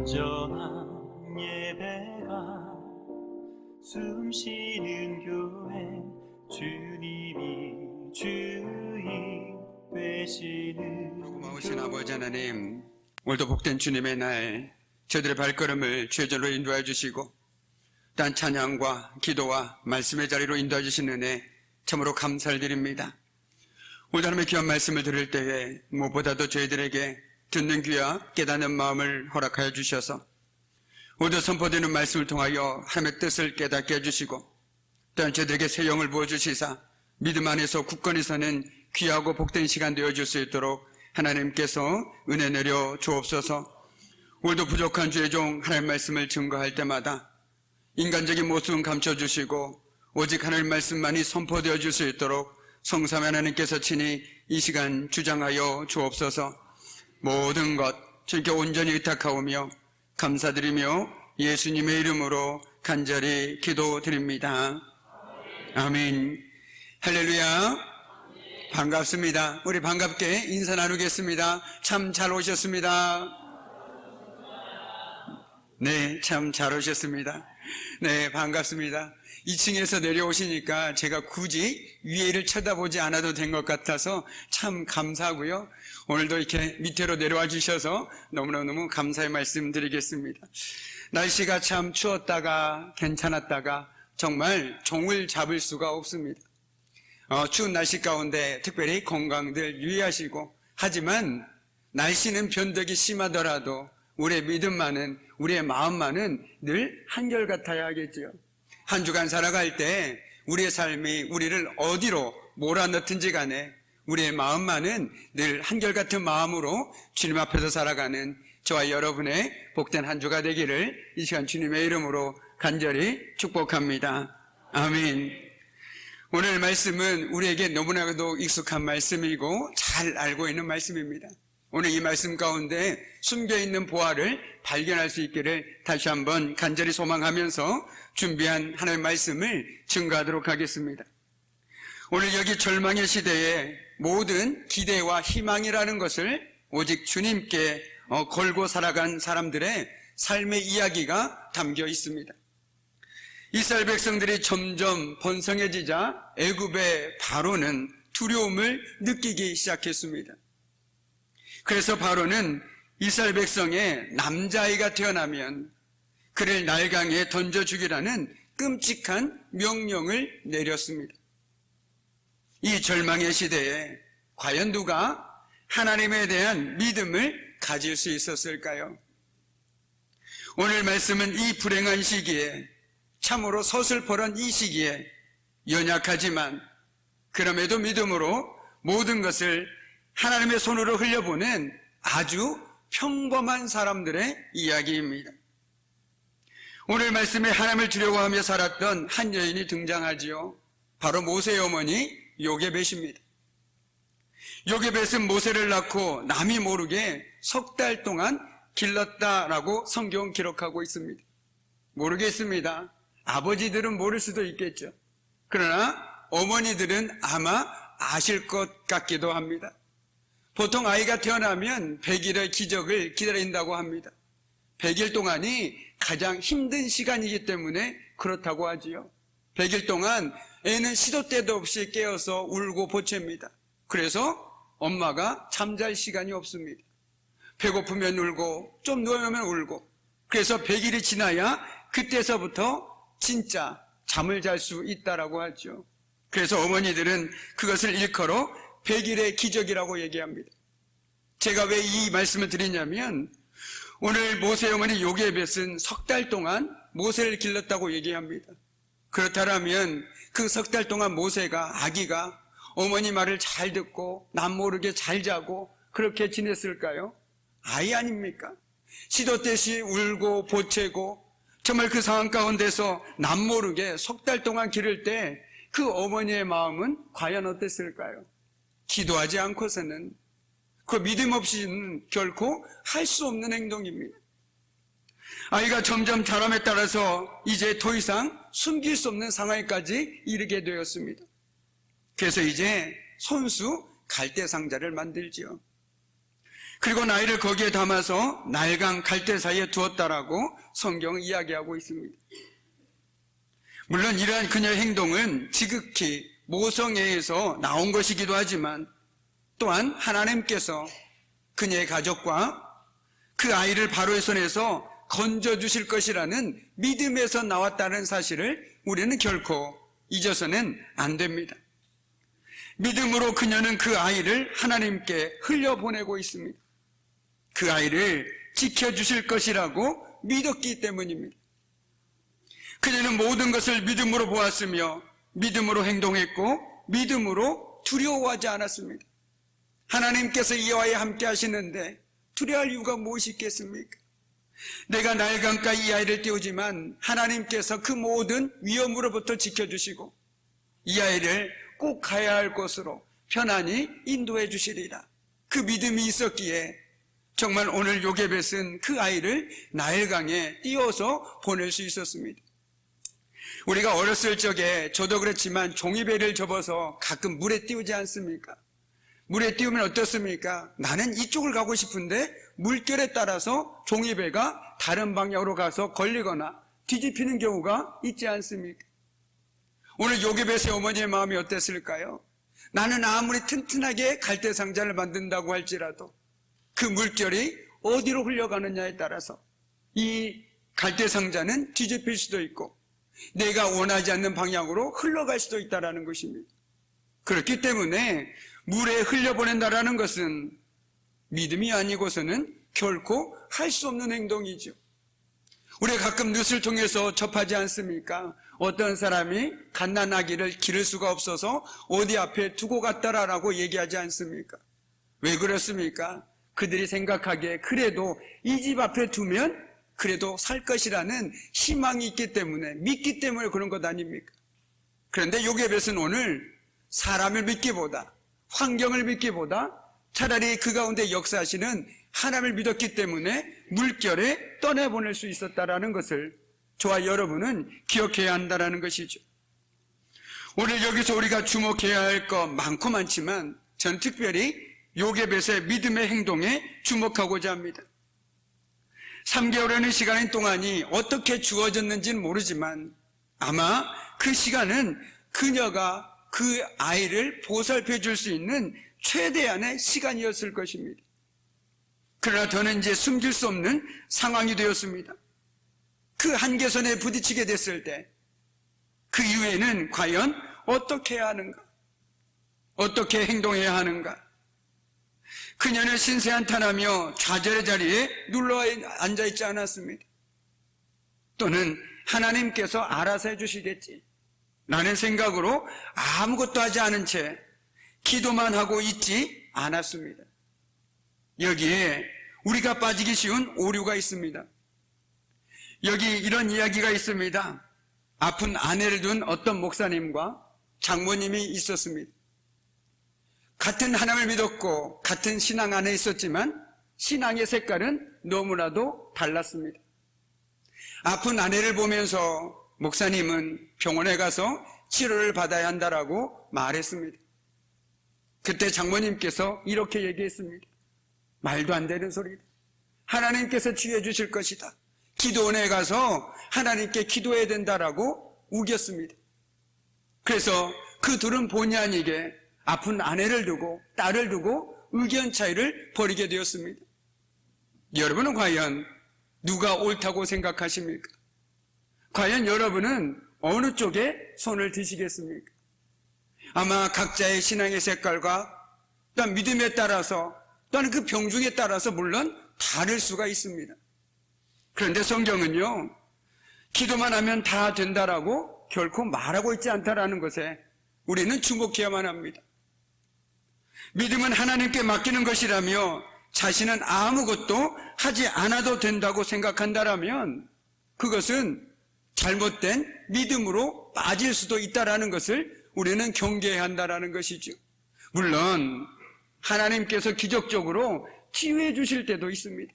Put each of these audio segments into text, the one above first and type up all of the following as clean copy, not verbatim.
온전한 예배가 숨쉬는 교회, 주님이 주인 되시는. 고마우신 아버지 하나님, 오늘도 복된 주님의 날 저들의 발걸음을 주의절로 인도해 주시고 딴 찬양과 기도와 말씀의 자리로 인도해 주신 은혜 참으로 감사를 드립니다. 오늘 하나님의 귀한 말씀을 들을 때에 무엇보다도 저희들에게 듣는 귀와 깨닫는 마음을 허락하여 주셔서 오늘 선포되는 말씀을 통하여 하나님의 뜻을 깨닫게 해주시고 또한 저희들에게 새 영을 부어주시사 믿음 안에서 굳건히 사는 귀하고 복된 시간 되어줄 수 있도록 하나님께서 은혜 내려 주옵소서. 오늘도 부족한 주의 종 하나님의 말씀을 증거할 때마다 인간적인 모습은 감춰주시고 오직 하나님의 말씀만이 선포되어 줄 수 있도록 성삼 하나님께서 친히 이 시간 주장하여 주옵소서. 모든 것 주님께 온전히 의탁하오며 감사드리며 예수님의 이름으로 간절히 기도드립니다. 아멘. 할렐루야. 반갑습니다. 우리 반갑게 인사 나누겠습니다. 참 잘 오셨습니다. 네, 참 잘 오셨습니다. 네, 반갑습니다. 2층에서 내려오시니까 제가 굳이 위에를 쳐다보지 않아도 된 것 같아서 참 감사하고요. 오늘도 이렇게 밑으로 내려와 주셔서 너무너무 감사의 말씀 드리겠습니다. 날씨가 참 추웠다가 괜찮았다가 정말 종을 잡을 수가 없습니다. 추운 날씨 가운데 특별히 건강들 유의하시고, 하지만 날씨는 변덕이 심하더라도 우리의 믿음만은, 우리의 마음만은 늘 한결같아야 하겠지요. 한 주간 살아갈 때 우리의 삶이 우리를 어디로 몰아넣든지 간에 우리의 마음만은 늘 한결같은 마음으로 주님 앞에서 살아가는 저와 여러분의 복된 한 주가 되기를 이 시간 주님의 이름으로 간절히 축복합니다. 아멘. 오늘 말씀은 우리에게 너무나도 익숙한 말씀이고 잘 알고 있는 말씀입니다. 오늘 이 말씀 가운데 숨겨있는 보화를 발견할 수 있기를 다시 한번 간절히 소망하면서 준비한 하나님의 말씀을 증거하도록 하겠습니다. 오늘 여기 절망의 시대에 모든 기대와 희망이라는 것을 오직 주님께 걸고 살아간 사람들의 삶의 이야기가 담겨 있습니다. 이스라엘 백성들이 점점 번성해지자 애굽의 바로는 두려움을 느끼기 시작했습니다. 그래서 바로는 이스라엘 백성의 남자아이가 태어나면 그를 날강에 던져 죽이라는 끔찍한 명령을 내렸습니다. 이 절망의 시대에 과연 누가 하나님에 대한 믿음을 가질 수 있었을까요? 오늘 말씀은 이 불행한 시기에, 참으로 서슬퍼런 이 시기에 연약하지만 그럼에도 믿음으로 모든 것을 하나님의 손으로 흘려보낸 아주 평범한 사람들의 이야기입니다. 오늘 말씀에 하나님을 두려워하며 살았던 한 여인이 등장하지요. 바로 모세의 어머니 요게벳입니다. 요게벳은 모세를 낳고 남이 모르게 석 달 동안 길렀다라고 성경은 기록하고 있습니다. 모르겠습니다. 아버지들은 모를 수도 있겠죠. 그러나 어머니들은 아마 아실 것 같기도 합니다. 보통 아이가 태어나면 100일의 기적을 기다린다고 합니다. 100일 동안이 가장 힘든 시간이기 때문에 그렇다고 하지요. 100일 동안 애는 시도 때도 없이 깨어서 울고 보챕니다. 그래서 엄마가 잠잘 시간이 없습니다. 배고프면 울고 좀 누우면 울고, 그래서 100일이 지나야 그때서부터 진짜 잠을 잘 수 있다라고 하죠. 그래서 어머니들은 그것을 일컬어 100일의 기적이라고 얘기합니다. 제가 왜 이 말씀을 드리냐면, 오늘 모세의 어머니 요게벳은 석 달 동안 모세를 길렀다고 얘기합니다. 그렇다면 그 석 달 동안 모세가, 아기가 어머니 말을 잘 듣고 남모르게 잘 자고 그렇게 지냈을까요? 아이 아닙니까? 시도 때시 울고 보채고 정말 그 상황 가운데서 남모르게 석 달 동안 기를 때 그 어머니의 마음은 과연 어땠을까요? 기도하지 않고서는, 그 믿음 없이는 결코 할 수 없는 행동입니다. 아이가 점점 자람에 따라서 이제 더 이상 숨길 수 없는 상황까지 이르게 되었습니다. 그래서 이제 손수 갈대 상자를 만들지요. 그리고 나이를 거기에 담아서 날강 갈대 사이에 두었다라고 성경은 이야기하고 있습니다. 물론 이러한 그녀의 행동은 지극히 모성애에서 나온 것이기도 하지만 또한 하나님께서 그녀의 가족과 그 아이를 바로의 손에서 건져주실 것이라는 믿음에서 나왔다는 사실을 우리는 결코 잊어서는 안 됩니다. 믿음으로 그녀는 그 아이를 하나님께 흘려보내고 있습니다. 그 아이를 지켜주실 것이라고 믿었기 때문입니다. 그녀는 모든 것을 믿음으로 보았으며 믿음으로 행동했고 믿음으로 두려워하지 않았습니다. 하나님께서 이와에 함께 하시는데 두려워할 이유가 무엇이 있겠습니까? 내가 날강가 이 아이를 띄우지만 하나님께서 그 모든 위험으로부터 지켜주시고 이 아이를 꼭 가야 할 곳으로 편안히 인도해 주시리라. 그 믿음이 있었기에 정말 오늘 요게벳은 그 아이를 나일강에 띄워서 보낼 수 있었습니다. 우리가 어렸을 적에 저도 그렇지만 종이배를 접어서 가끔 물에 띄우지 않습니까? 물에 띄우면 어떻습니까? 나는 이쪽을 가고 싶은데 물결에 따라서 종이배가 다른 방향으로 가서 걸리거나 뒤집히는 경우가 있지 않습니까? 오늘 요게벳의 어머니의 마음이 어땠을까요? 나는 아무리 튼튼하게 갈대상자를 만든다고 할지라도 그 물결이 어디로 흘러가느냐에 따라서 이 갈대상자는 뒤집힐 수도 있고 내가 원하지 않는 방향으로 흘러갈 수도 있다는 것입니다. 그렇기 때문에 물에 흘려보낸다라는 것은 믿음이 아니고서는 결코 할 수 없는 행동이죠. 우리가 가끔 뉴스를 통해서 접하지 않습니까? 어떤 사람이 갓난아기를 기를 수가 없어서 어디 앞에 두고 갔다라고 얘기하지 않습니까? 왜 그렇습니까? 그들이 생각하기에 그래도 이 집 앞에 두면 그래도 살 것이라는 희망이 있기 때문에, 믿기 때문에 그런 것 아닙니까? 그런데 요게벳은 오늘 사람을 믿기보다, 환경을 믿기보다 차라리 그 가운데 역사하시는 하나님을 믿었기 때문에 물결에 떠내보낼 수 있었다라는 것을 저와 여러분은 기억해야 한다는 것이죠. 오늘 여기서 우리가 주목해야 할 것 많고 많지만 전 특별히 요게벳의 믿음의 행동에 주목하고자 합니다. 3개월이라는 시간의 동안이 어떻게 주어졌는지는 모르지만 아마 그 시간은 그녀가 그 아이를 보살펴 줄 수 있는 최대한의 시간이었을 것입니다. 그러나 저는 이제 숨길 수 없는 상황이 되었습니다. 그 한계선에 부딪히게 됐을 때 그 이후에는 과연 어떻게 해야 하는가? 어떻게 행동해야 하는가? 그녀는 신세한탄하며 좌절의 자리에 눌러 앉아있지 않았습니다. 또는 하나님께서 알아서 해주시겠지 라는 생각으로 아무것도 하지 않은 채 기도만 하고 있지 않았습니다. 여기에 우리가 빠지기 쉬운 오류가 있습니다. 여기 이런 이야기가 있습니다. 아픈 아내를 둔 어떤 목사님과 장모님이 있었습니다. 같은 하나님을 믿었고 같은 신앙 안에 있었지만 신앙의 색깔은 너무나도 달랐습니다. 아픈 아내를 보면서 목사님은 병원에 가서 치료를 받아야 한다라고 말했습니다. 그때 장모님께서 이렇게 얘기했습니다. 말도 안 되는 소리다. 하나님께서 치유해 주실 것이다. 기도원에 가서 하나님께 기도해야 된다라고 우겼습니다. 그래서 그 둘은 본의 아니게 아픈 아내를 두고 딸을 두고 의견 차이를 벌이게 되었습니다. 여러분은 과연 누가 옳다고 생각하십니까? 과연 여러분은 어느 쪽에 손을 드시겠습니까? 아마 각자의 신앙의 색깔과 또한 믿음에 따라서 또한 그 병중에 따라서 물론 다를 수가 있습니다. 그런데 성경은요, 기도만 하면 다 된다라고 결코 말하고 있지 않다라는 것에 우리는 주목해야만 합니다. 믿음은 하나님께 맡기는 것이라며 자신은 아무것도 하지 않아도 된다고 생각한다라면 그것은 잘못된 믿음으로 빠질 수도 있다라는 것을 우리는 경계해야 한다라는 것이죠. 물론 하나님께서 기적적으로 치유해 주실 때도 있습니다.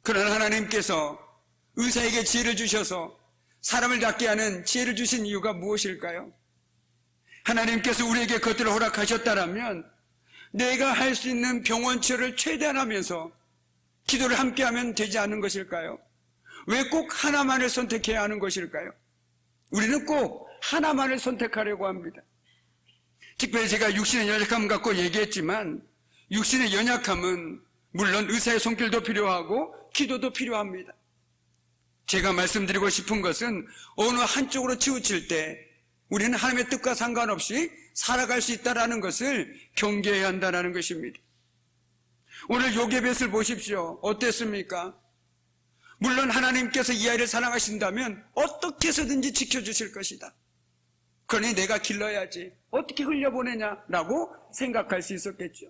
그러나 하나님께서 의사에게 지혜를 주셔서 사람을 낫게 하는 지혜를 주신 이유가 무엇일까요? 하나님께서 우리에게 그것들을 허락하셨다라면 내가 할 수 있는 병원 치료를 최대한 하면서 기도를 함께 하면 되지 않은 것일까요? 왜 꼭 하나만을 선택해야 하는 것일까요? 우리는 꼭 하나만을 선택하려고 합니다. 특별히 제가 육신의 연약함 갖고 얘기했지만 육신의 연약함은 물론 의사의 손길도 필요하고 기도도 필요합니다. 제가 말씀드리고 싶은 것은 어느 한쪽으로 치우칠 때 우리는 하나님의 뜻과 상관없이 살아갈 수 있다는 것을 경계해야 한다는 것입니다. 오늘 요게벳을 보십시오. 어땠습니까? 물론 하나님께서 이 아이를 사랑하신다면 어떻게 해서든지 지켜주실 것이다. 그러니 내가 길러야지. 어떻게 흘려보내냐라고 생각할 수 있었겠죠.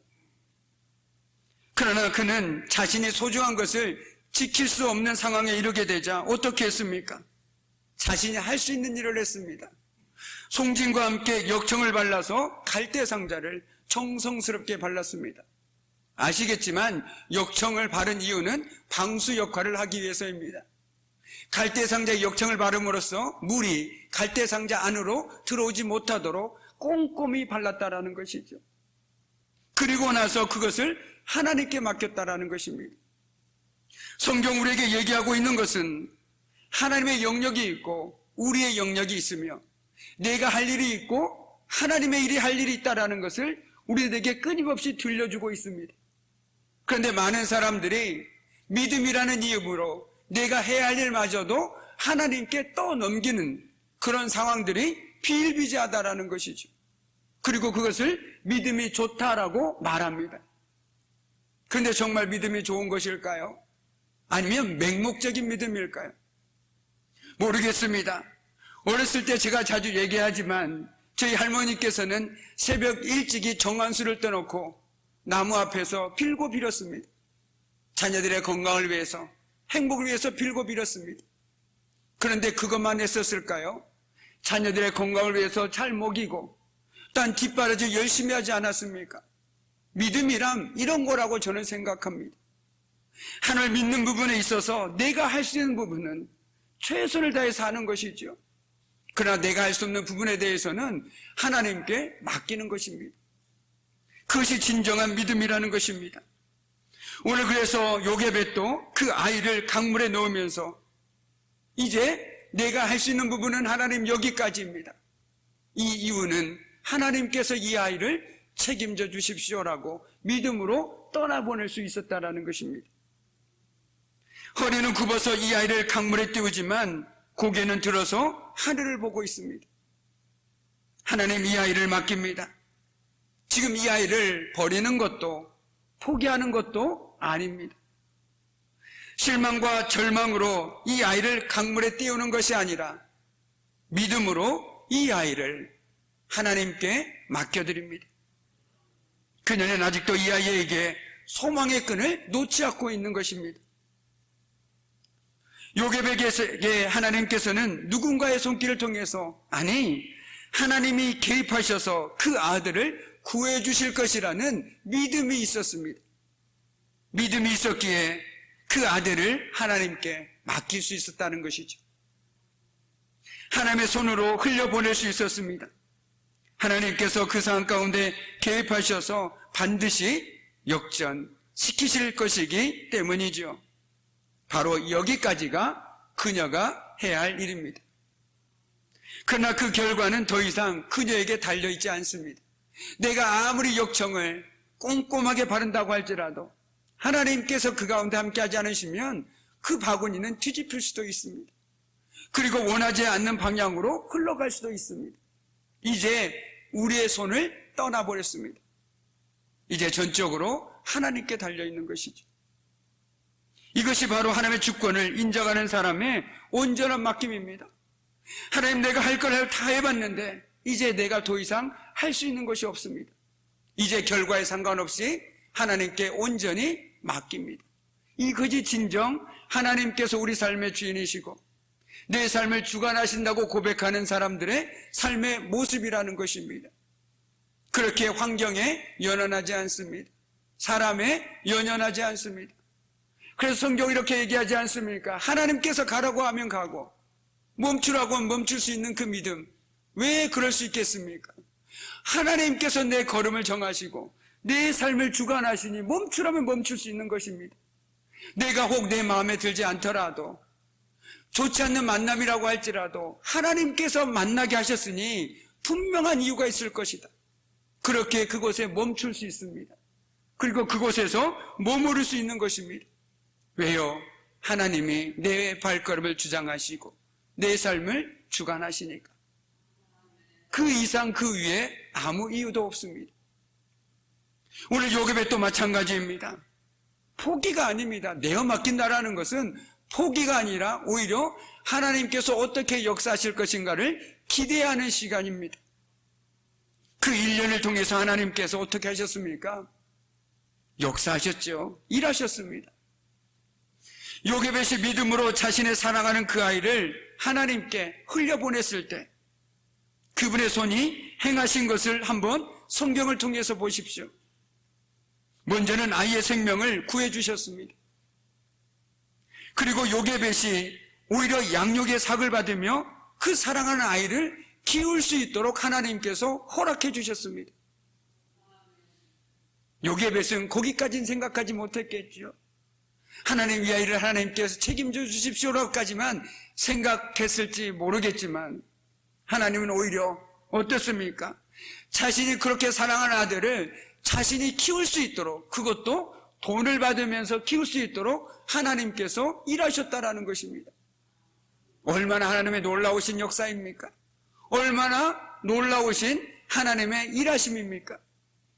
그러나 그는 자신이 소중한 것을 지킬 수 없는 상황에 이르게 되자 어떻게 했습니까? 자신이 할 수 있는 일을 했습니다. 송진과 함께 역청을 발라서 갈대 상자를 정성스럽게 발랐습니다. 아시겠지만 역청을 바른 이유는 방수 역할을 하기 위해서입니다. 갈대 상자에 역청을 바름으로써 물이 갈대 상자 안으로 들어오지 못하도록 꼼꼼히 발랐다라는 것이죠. 그리고 나서 그것을 하나님께 맡겼다라는 것입니다. 성경 우리에게 얘기하고 있는 것은 하나님의 영역이 있고 우리의 영역이 있으며 내가 할 일이 있고 하나님의 일이 할 일이 있다라는 것을 우리에게 끊임없이 들려주고 있습니다. 그런데 많은 사람들이 믿음이라는 이유로 내가 해야 할 일마저도 하나님께 떠넘기는 그런 상황들이 비일비재하다라는 것이죠. 그리고 그것을 믿음이 좋다라고 말합니다. 그런데 정말 믿음이 좋은 것일까요? 아니면 맹목적인 믿음일까요? 모르겠습니다. 어렸을 때 제가 자주 얘기하지만 저희 할머니께서는 새벽 일찍이 정한수를 떠놓고 나무 앞에서 빌고 빌었습니다. 자녀들의 건강을 위해서, 행복을 위해서 빌고 빌었습니다. 그런데 그것만 했었을까요? 자녀들의 건강을 위해서 잘 먹이고 딴 뒷바라지 열심히 하지 않았습니까? 믿음이란 이런 거라고 저는 생각합니다. 하나님을 믿는 부분에 있어서 내가 할 수 있는 부분은 최선을 다해서 하는 것이죠. 그러나 내가 할 수 없는 부분에 대해서는 하나님께 맡기는 것입니다. 그것이 진정한 믿음이라는 것입니다. 오늘 그래서 요게벳도 그 아이를 강물에 넣으면서 이제 내가 할 수 있는 부분은 하나님 여기까지입니다. 이 이유는 하나님께서 이 아이를 책임져 주십시오라고 믿음으로 떠나보낼 수 있었다라는 것입니다. 허리는 굽어서 이 아이를 강물에 띄우지만 고개는 들어서 하늘을 보고 있습니다. 하나님 이 아이를 맡깁니다. 지금 이 아이를 버리는 것도 포기하는 것도 아닙니다. 실망과 절망으로 이 아이를 강물에 띄우는 것이 아니라 믿음으로 이 아이를 하나님께 맡겨드립니다. 그녀는 아직도 이 아이에게 소망의 끈을 놓지 않고 있는 것입니다. 요게벳에게 하나님께서는 누군가의 손길을 통해서 아니 하나님이 개입하셔서 그 아들을 구해 주실 것이라는 믿음이 있었습니다. 믿음이 있었기에 그 아들을 하나님께 맡길 수 있었다는 것이죠. 하나님의 손으로 흘려보낼 수 있었습니다. 하나님께서 그 상황 가운데 개입하셔서 반드시 역전시키실 것이기 때문이죠. 바로 여기까지가 그녀가 해야 할 일입니다. 그러나 그 결과는 더 이상 그녀에게 달려있지 않습니다. 내가 아무리 역청을 꼼꼼하게 바른다고 할지라도 하나님께서 그 가운데 함께하지 않으시면 그 바구니는 뒤집힐 수도 있습니다. 그리고 원하지 않는 방향으로 흘러갈 수도 있습니다. 이제 우리의 손을 떠나버렸습니다. 이제 전적으로 하나님께 달려있는 것이죠. 이것이 바로 하나님의 주권을 인정하는 사람의 온전한 맡김입니다. 하나님 내가 할 걸 다 해봤는데 이제 내가 더 이상 할 수 있는 것이 없습니다. 이제 결과에 상관없이 하나님께 온전히 맡깁니다. 이것이 진정 하나님께서 우리 삶의 주인이시고 내 삶을 주관하신다고 고백하는 사람들의 삶의 모습이라는 것입니다. 그렇게 환경에 연연하지 않습니다. 사람에 연연하지 않습니다. 그래서 성경이 이렇게 얘기하지 않습니까? 하나님께서 가라고 하면 가고 멈추라고 하면 멈출 수 있는 그 믿음, 왜 그럴 수 있겠습니까? 하나님께서 내 걸음을 정하시고 내 삶을 주관하시니 멈추라면 멈출 수 있는 것입니다. 내가 혹 내 마음에 들지 않더라도, 좋지 않는 만남이라고 할지라도 하나님께서 만나게 하셨으니 분명한 이유가 있을 것이다. 그렇게 그곳에 멈출 수 있습니다. 그리고 그곳에서 머무를 수 있는 것입니다. 왜요? 하나님이 내 발걸음을 주장하시고 내 삶을 주관하시니까. 그 이상 그 위에 아무 이유도 없습니다. 오늘 요괴배도 마찬가지입니다. 포기가 아닙니다. 내어 맡긴다라는 것은 포기가 아니라 오히려 하나님께서 어떻게 역사하실 것인가를 기대하는 시간입니다. 그 1년을 통해서 하나님께서 어떻게 하셨습니까? 역사하셨죠. 일하셨습니다. 요괴벳이 믿음으로 자신의 사랑하는 그 아이를 하나님께 흘려보냈을 때 그분의 손이 행하신 것을 한번 성경을 통해서 보십시오. 먼저는 아이의 생명을 구해주셨습니다. 그리고 요괴벳이 오히려 양육의 삭을 받으며 그 사랑하는 아이를 키울 수 있도록 하나님께서 허락해 주셨습니다. 요괴벳은 거기까지는 생각하지 못했겠죠. 하나님 이 아이를 하나님께서 책임져 주십시오라고까지만 생각했을지 모르겠지만 하나님은 오히려 어떻습니까? 자신이 그렇게 사랑하는 아들을 자신이 키울 수 있도록, 그것도 돈을 받으면서 키울 수 있도록 하나님께서 일하셨다라는 것입니다. 얼마나 하나님의 놀라우신 역사입니까? 얼마나 놀라우신 하나님의 일하심입니까?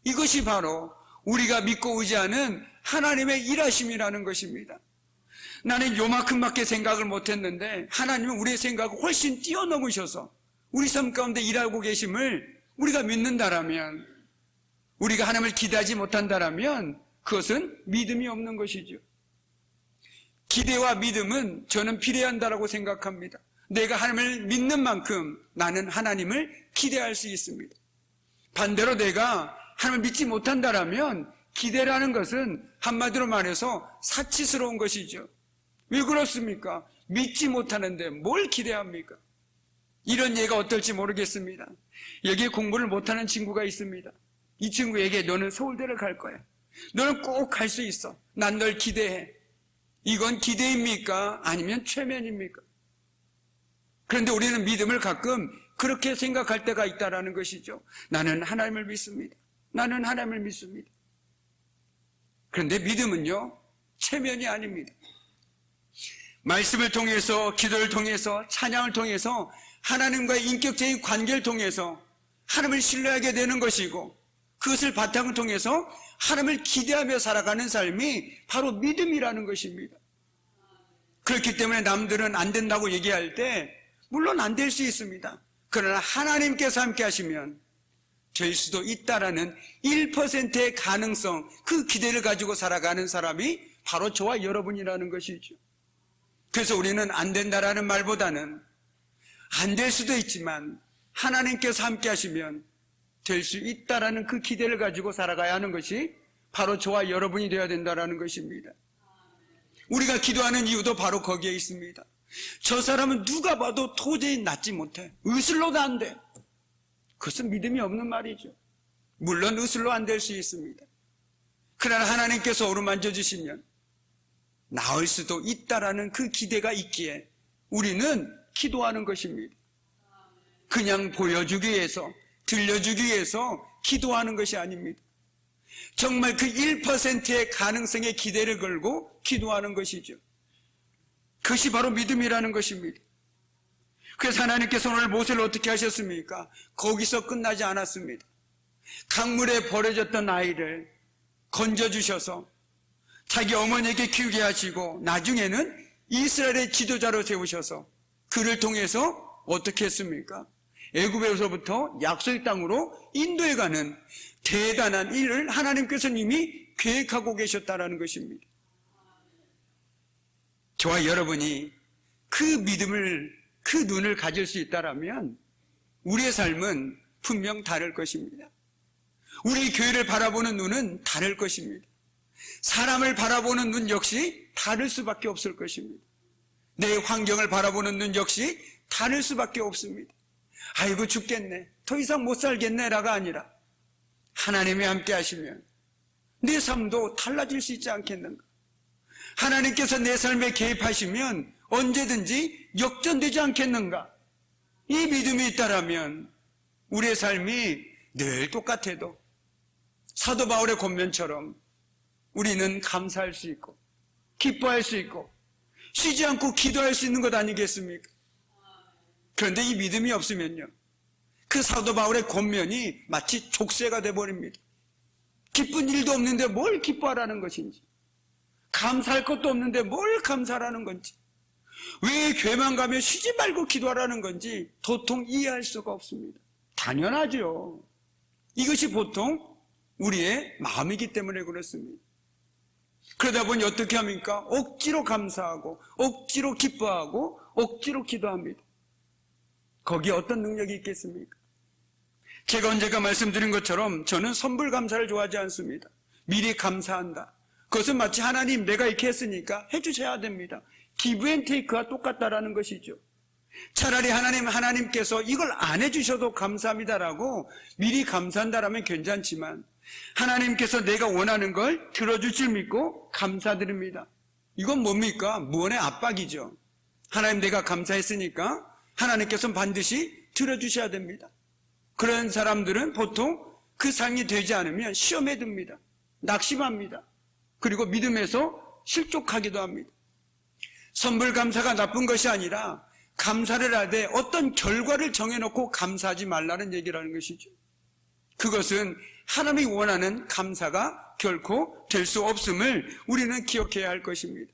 이것이 바로 우리가 믿고 의지하는 하나님의 일하심이라는 것입니다. 나는 요만큼밖에 생각을 못했는데 하나님은 우리의 생각을 훨씬 뛰어넘으셔서 우리 삶 가운데 일하고 계심을 우리가 믿는다라면, 우리가 하나님을 기대하지 못한다라면 그것은 믿음이 없는 것이죠. 기대와 믿음은 저는 비례한다라고 생각합니다. 내가 하나님을 믿는 만큼 나는 하나님을 기대할 수 있습니다. 반대로 내가 하나님을 믿지 못한다라면 기대라는 것은 한마디로 말해서 사치스러운 것이죠. 왜 그렇습니까? 믿지 못하는데 뭘 기대합니까? 이런 예가 어떨지 모르겠습니다. 여기에 공부를 못하는 친구가 있습니다. 이 친구에게 너는 서울대를 갈 거야. 너는 꼭 갈 수 있어. 난 널 기대해. 이건 기대입니까? 아니면 최면입니까? 그런데 우리는 믿음을 가끔 그렇게 생각할 때가 있다라는 것이죠. 나는 하나님을 믿습니다. 나는 하나님을 믿습니다. 그런데 믿음은요, 체면이 아닙니다. 말씀을 통해서, 기도를 통해서, 찬양을 통해서 하나님과의 인격적인 관계를 통해서 하나님을 신뢰하게 되는 것이고, 그것을 바탕을 통해서 하나님을 기대하며 살아가는 삶이 바로 믿음이라는 것입니다. 그렇기 때문에 남들은 안 된다고 얘기할 때 물론 안 될 수 있습니다. 그러나 하나님께서 함께 하시면 될 수도 있다라는 1%의 가능성, 그 기대를 가지고 살아가는 사람이 바로 저와 여러분이라는 것이죠. 그래서 우리는 안 된다라는 말보다는 안 될 수도 있지만 하나님께서 함께 하시면 될 수 있다라는 그 기대를 가지고 살아가야 하는 것이 바로 저와 여러분이 되어야 된다라는 것입니다. 우리가 기도하는 이유도 바로 거기에 있습니다. 저 사람은 누가 봐도 도저히 낫지 못해. 의술로도 안 돼. 그것은 믿음이 없는 말이죠. 물론 의술로 안 될 수 있습니다. 그러나 하나님께서 어루만져 주시면 나을 수도 있다라는 그 기대가 있기에 우리는 기도하는 것입니다. 그냥 보여주기 위해서, 들려주기 위해서 기도하는 것이 아닙니다. 정말 그 1%의 가능성의 기대를 걸고 기도하는 것이죠. 그것이 바로 믿음이라는 것입니다. 그래서 하나님께서 오늘 모세를 어떻게 하셨습니까? 거기서 끝나지 않았습니다. 강물에 버려졌던 아이를 건져주셔서 자기 어머니에게 키우게 하시고 나중에는 이스라엘의 지도자로 세우셔서 그를 통해서 어떻게 했습니까? 애굽에서부터 약속의 땅으로 인도해 가는 대단한 일을 하나님께서 이미 계획하고 계셨다는 것입니다. 저와 여러분이 그 믿음을, 그 눈을 가질 수 있다면 우리의 삶은 분명 다를 것입니다. 우리 교회를 바라보는 눈은 다를 것입니다. 사람을 바라보는 눈 역시 다를 수밖에 없을 것입니다. 내 환경을 바라보는 눈 역시 다를 수밖에 없습니다. 아이고 죽겠네, 더 이상 못 살겠네 라가 아니라 하나님이 함께 하시면 내 삶도 달라질 수 있지 않겠는가? 하나님께서 내 삶에 개입하시면 언제든지 역전되지 않겠는가? 이 믿음이 있다라면 우리의 삶이 늘 똑같아도 사도 바울의 권면처럼 우리는 감사할 수 있고 기뻐할 수 있고 쉬지 않고 기도할 수 있는 것 아니겠습니까? 그런데 이 믿음이 없으면요, 그 사도 바울의 권면이 마치 족쇄가 돼버립니다. 기쁜 일도 없는데 뭘 기뻐하라는 것인지, 감사할 것도 없는데 뭘 감사하라는 건지, 왜 교회만 가면 쉬지 말고 기도하라는 건지 도통 이해할 수가 없습니다. 당연하죠. 이것이 보통 우리의 마음이기 때문에 그렇습니다. 그러다 보니 어떻게 합니까? 억지로 감사하고 억지로 기뻐하고 억지로 기도합니다. 거기에 어떤 능력이 있겠습니까? 제가 언젠가 말씀드린 것처럼 저는 선불 감사를 좋아하지 않습니다. 미리 감사한다. 그것은 마치 하나님 내가 이렇게 했으니까 해주셔야 됩니다. 기브 앤 테이크와 똑같다라는 것이죠. 차라리 하나님께서 이걸 안 해주셔도 감사합니다라고 미리 감사한다라면 괜찮지만, 하나님께서 내가 원하는 걸 들어줄 줄 믿고 감사드립니다. 이건 뭡니까? 무언의 압박이죠. 하나님 내가 감사했으니까 하나님께서는 반드시 들어주셔야 됩니다. 그런 사람들은 보통 그 삶이 되지 않으면 시험에 듭니다. 낙심합니다. 그리고 믿음에서 실족하기도 합니다. 선불 감사가 나쁜 것이 아니라 감사를 하되 어떤 결과를 정해놓고 감사하지 말라는 얘기라는 것이죠. 그것은 하나님이 원하는 감사가 결코 될 수 없음을 우리는 기억해야 할 것입니다.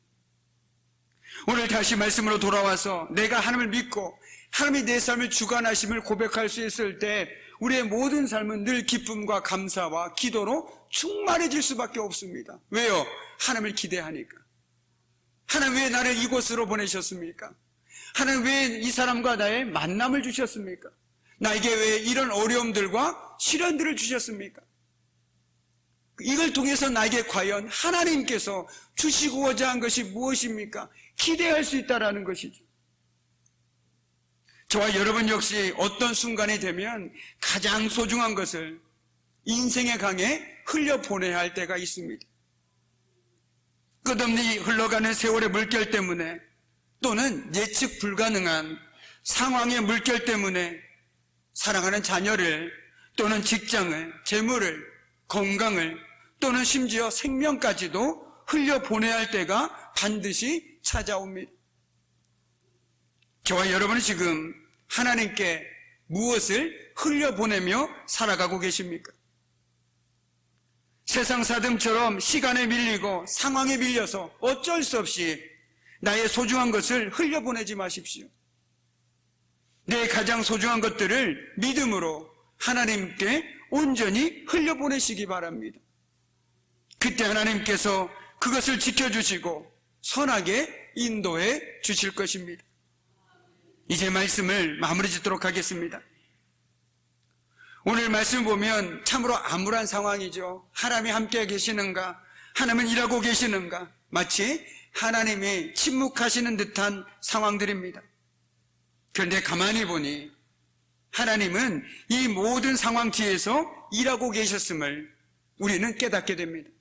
오늘 다시 말씀으로 돌아와서 내가 하나님을 믿고 하나님이 내 삶을 주관하심을 고백할 수 있을 때 우리의 모든 삶은 늘 기쁨과 감사와 기도로 충만해질 수밖에 없습니다. 왜요? 하나님을 기대하니까. 하나님 왜 나를 이곳으로 보내셨습니까? 하나님 왜 이 사람과 나의 만남을 주셨습니까? 나에게 왜 이런 어려움들과 시련들을 주셨습니까? 이걸 통해서 나에게 과연 하나님께서 주시고자 한 것이 무엇입니까? 기대할 수 있다는 것이죠. 저와 여러분 역시 어떤 순간이 되면 가장 소중한 것을 인생의 강에 흘려보내야 할 때가 있습니다. 끝없이 흘러가는 세월의 물결 때문에, 또는 예측 불가능한 상황의 물결 때문에 사랑하는 자녀를, 또는 직장을, 재물을, 건강을, 또는 심지어 생명까지도 흘려보내야 할 때가 반드시 찾아옵니다. 저와 여러분은 지금 하나님께 무엇을 흘려보내며 살아가고 계십니까? 세상 사람처럼 시간에 밀리고 상황에 밀려서 어쩔 수 없이 나의 소중한 것을 흘려보내지 마십시오. 내 가장 소중한 것들을 믿음으로 하나님께 온전히 흘려보내시기 바랍니다. 그때 하나님께서 그것을 지켜주시고 선하게 인도해 주실 것입니다. 이제 말씀을 마무리 짓도록 하겠습니다. 오늘 말씀 보면 참으로 암울한 상황이죠. 하나님이 함께 계시는가? 하나님은 일하고 계시는가? 마치 하나님이 침묵하시는 듯한 상황들입니다. 그런데 가만히 보니 하나님은 이 모든 상황 뒤에서 일하고 계셨음을 우리는 깨닫게 됩니다.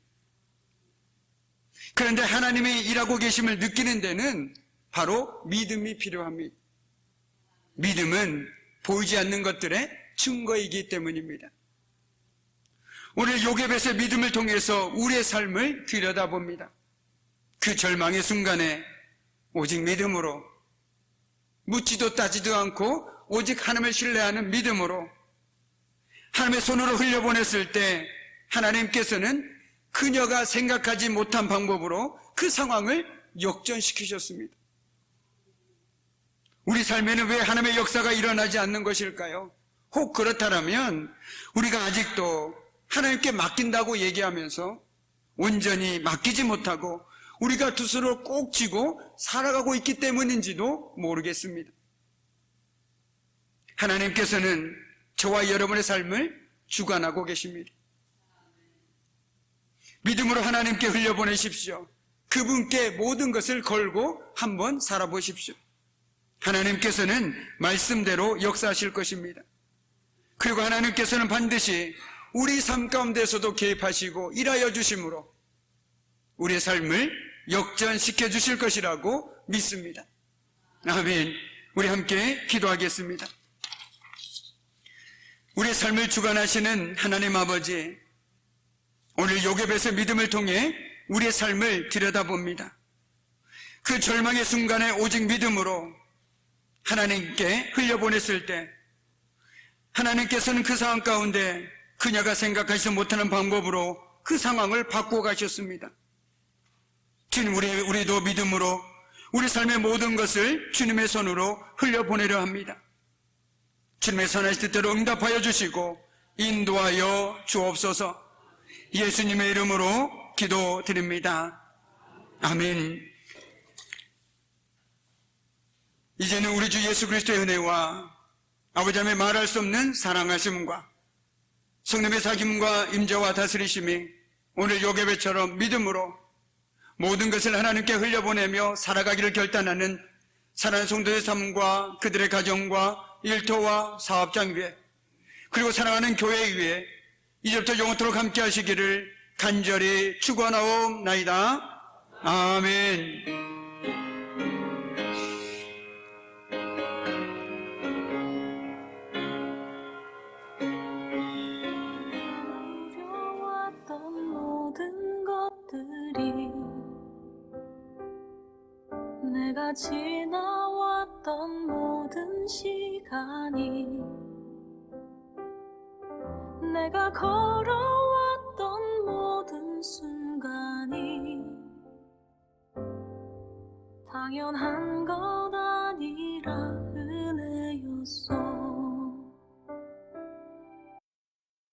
그런데 하나님이 일하고 계심을 느끼는 데는 바로 믿음이 필요합니다. 믿음은 보이지 않는 것들의 증거이기 때문입니다. 오늘 요괴벳의 믿음을 통해서 우리의 삶을 들여다봅니다. 그 절망의 순간에 오직 믿음으로, 묻지도 따지도 않고 오직 하나님을 신뢰하는 믿음으로 하나님의 손으로 흘려보냈을 때 하나님께서는 그녀가 생각하지 못한 방법으로 그 상황을 역전시키셨습니다. 우리 삶에는 왜 하나님의 역사가 일어나지 않는 것일까요? 혹 그렇다면 우리가 아직도 하나님께 맡긴다고 얘기하면서 온전히 맡기지 못하고 우리가 두 손을 꼭 쥐고 살아가고 있기 때문인지도 모르겠습니다. 하나님께서는 저와 여러분의 삶을 주관하고 계십니다. 믿음으로 하나님께 흘려보내십시오. 그분께 모든 것을 걸고 한번 살아보십시오. 하나님께서는 말씀대로 역사하실 것입니다. 그리고 하나님께서는 반드시 우리 삶 가운데서도 개입하시고 일하여 주심으로 우리의 삶을 역전시켜 주실 것이라고 믿습니다. 아멘. 우리 함께 기도하겠습니다. 우리의 삶을 주관하시는 하나님 아버지, 오늘 요괴벳의 믿음을 통해 우리의 삶을 들여다봅니다. 그 절망의 순간에 오직 믿음으로 하나님께 흘려보냈을 때 하나님께서는 그 상황 가운데 그녀가 생각하지 못하는 방법으로 그 상황을 바꾸어 가셨습니다. 주님, 우리도 믿음으로 우리 삶의 모든 것을 주님의 손으로 흘려보내려 합니다. 주님의 선하신 뜻대로 응답하여 주시고 인도하여 주옵소서. 예수님의 이름으로 기도드립니다. 아멘. 이제는 우리 주 예수 그리스도의 은혜와 아버지 하나님의 말할 수 없는 사랑하심과 성령의 사귐과 임재와 다스리심이 오늘 요괴벳처럼 믿음으로 모든 것을 하나님께 흘려보내며 살아가기를 결단하는 사랑하는 성도의 삶과 그들의 가정과 일터와 사업장 위에 그리고 사랑하는 교회 위에 이제부터 영원토록 함께 하시기를 간절히 축원하옵나이다. 아멘. 두려웠던 모든 것들이 내가 지나왔던 모든 시간이 내가 걸어왔던 모든 순간이 당연한 것